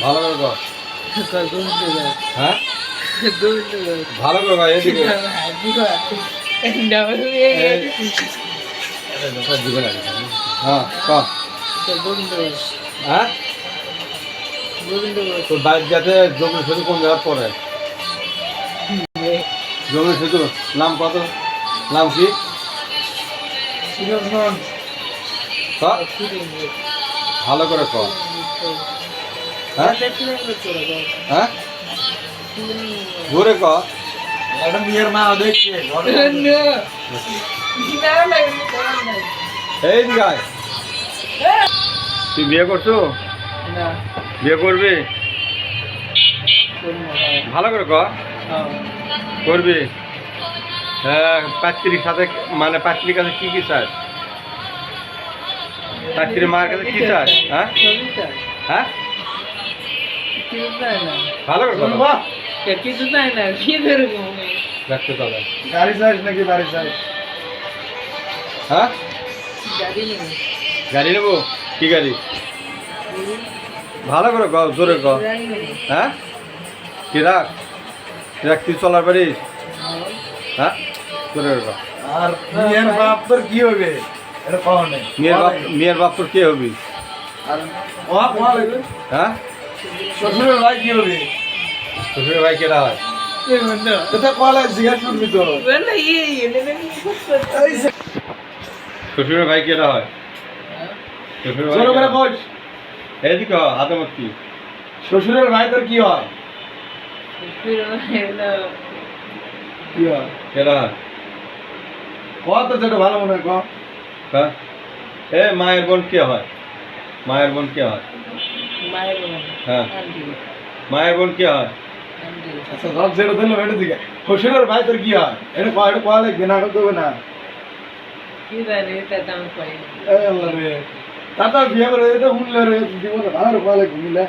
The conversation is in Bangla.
ভালো করে কর। হ্যাঁ ভালো করে কর এদিকে হ্যাঁ কর। হ্যাঁ তোর বাইক যাতে জমির সেতু কোন জায়গায় পড়ে? জমির সেতু নাম কত? নাম কি? ভালো করে কর। হ্যাঁ হ্যাঁ ঘুরে কর। মেয়ের মা দেখছে এই গায় তুই বিয়ে করছো? বিয়ে করবি? ভালো করে কর। করবি? হ্যাঁ পাত্রীর সাথে মানে পাত্রীর কাছে কি কি চাস? পাত্রীর মায়ের কাছে কি চাস? হ্যাঁ হ্যাঁ ভালো করে কর। কিছু চাই না কি ধরবো রাখতে চলে গাড়ি চাইছ নাকি বাড়ি চাইছ? হ্যাঁ গাড়ি নেই গাড়ি নেবো? কি গাড়ি? ভালো করে কর, জোরে কর। হ্যাঁ কি রাখ তুই চলার পারিস? হ্যাঁ জোরে করে কর। আর মেয়ের বাপ তোর কি হবে এটা পাওয়া নেই। মেয়ের বাপ তোর কে হবি? আর বাপ পাওয়া লাগবে। হ্যাঁ শ্বশুরের ভাই কি হবে? শ্বশুরের ভাই কেটা হয়? এটা পাওয়া জিজ্ঞাসা করবি তো। শ্বশুরের ভাই কেটা হয়? শ্বশুরের ভাই জোরে করে বল। এইদিকে হাতে মতি শ্বশুরের ভাই তোর কি হয়? কি হয় কেটা হয়? কত যেটা ভালো মনে হয় কম। হ্যাঁ এ মায়ের বোন কে হয়? মায়ের বোন কে হয়? হ্যাঁ মায়ের বোন কে হয়? আচ্ছা সব যেটা দিল এটা দিকে শ্বশুরের ভাই তোর কি হয়? এটা পাওয়া লাগবে না করতে হবে না। এই আল্লাহ রে তাতা বিয়ে করে এটা শুনলে রে জীবনে ভালো পাওয়া লাগবে মিলে